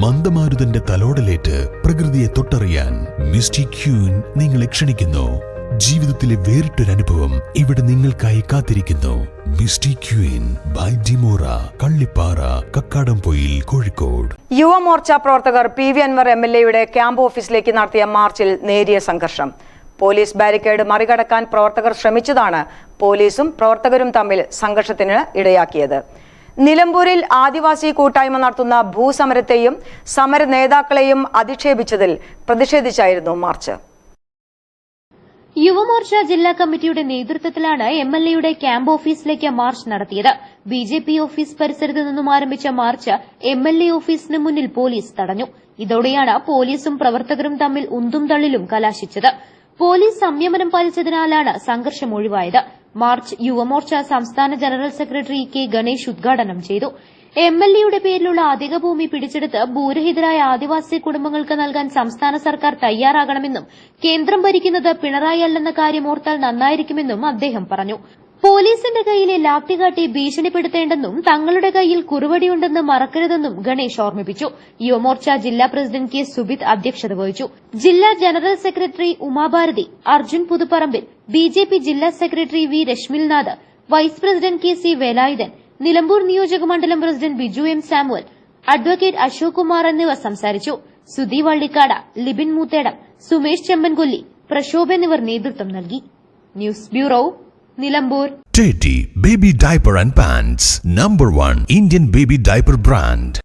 മന്ദമാരുതന്റെ തലോടലേറ്റ് പ്രകൃതിയെ തൊട്ടറിയാൻ misty queen നിങ്ങളെ ക്ഷണിക്കുന്നു. ജീവിതത്തിലെ വേറിട്ടൊരനുഭവം ഇവിടെ നിങ്ങൾക്കായി കാത്തിരിക്കുന്നു. Misty queen by Dimora, Kallippara, Kakkadampoyil, Kozhikode. Yuva Morcha പ്രവർത്തകർ PV അൻവർ MLA ക്യാമ്പ് ഓഫീസിലേക്ക് നടത്തിയ മാർച്ചിൽ നേരിയ സംഘർഷം. പോലീസ് ബാരിക്കേഡ് മറികടക്കാൻ പ്രവർത്തകർ ശ്രമിച്ചതാണ് പോലീസും പ്രവർത്തകരും തമ്മിൽ സംഘർഷത്തിന് ഇടയാക്കിയത്. നിലമ്പൂരിൽ ആദിവാസി കൂട്ടായ്മ നടത്തുന്ന ഭൂസമരത്തെയും സമര നേതാക്കളെയും അധിക്ഷേപിച്ചതിൽ പ്രതിഷേധിച്ചായിരുന്നു മാർച്ച്. യുവമോർച്ച ജില്ലാ കമ്മിറ്റിയുടെ നേതൃത്വത്തിലാണ് MLA ക്യാമ്പ് ഓഫീസിലേക്ക് മാർച്ച് നടത്തിയത്. BJP ഓഫീസ് പരിസരത്ത് നിന്നും ആരംഭിച്ച മാർച്ച് MLA ഓഫീസിന് മുന്നിൽ പോലീസ് തടഞ്ഞു. ഇതോടെയാണ് പോലീസും പ്രവർത്തകരും തമ്മിൽ ഉന്തും തള്ളിലും കലാശിച്ചത്. പോലീസ് സംയമനം പാലിച്ചതിനാലാണ് സംഘർഷം ഒഴിവായത്. മാർച്ച് യുവമോർച്ച സംസ്ഥാന ജനറൽ സെക്രട്ടറി K. ഗണേഷ് ഉദ്ഘാടനം ചെയ്തു. MLA പേരിലുള്ള അധിക ഭൂമി പിടിച്ചെടുത്ത് ഭൂരഹിതരായ ആദിവാസി കുടുംബങ്ങൾക്ക് നൽകാൻ സംസ്ഥാന സർക്കാർ തയ്യാറാകണമെന്നും കേന്ദ്രം ഭരിക്കുന്നത് പിണറായി അല്ലെന്ന കാര്യം ഓർത്താൽ നന്നായിരിക്കുമെന്നും അദ്ദേഹം പറഞ്ഞു. പോലീസിന്റെ കയ്യിലെ ലാത്തി കാട്ടി ഭീഷണിപ്പെടുത്തേണ്ടെന്നും തങ്ങളുടെ കയ്യിൽ കുറുവടിയുണ്ടെന്ന് മറക്കരുതെന്നും ഗണേഷ് ഓർമ്മിപ്പിച്ചു. യുവമോർച്ച ജില്ലാ പ്രസിഡന്റ് K. സുബിത് അധ്യക്ഷത വഹിച്ചു. ജില്ലാ general secretary Umabharathi, Arjun Puthuparambil, BJP ജില്ലാ secretary V. Rashmilnath, vice president K. C. Velayudhan, Nilambur നിയോജക മണ്ഡലം president Biju M. Samuel, advocate Ashok Kumar എന്നിവർ സംസാരിച്ചു. സുധി വള്ളിക്കാട്, ലിബിൻ മൂത്തേടം, സുമേഷ് ചെമ്പൻകൊല്ലി, പ്രശോഭ് എന്നിവർ നേതൃത്വം നൽകി. News bureau, Nilambur. Teddy Baby Diaper and Pants, #1 Indian baby diaper brand.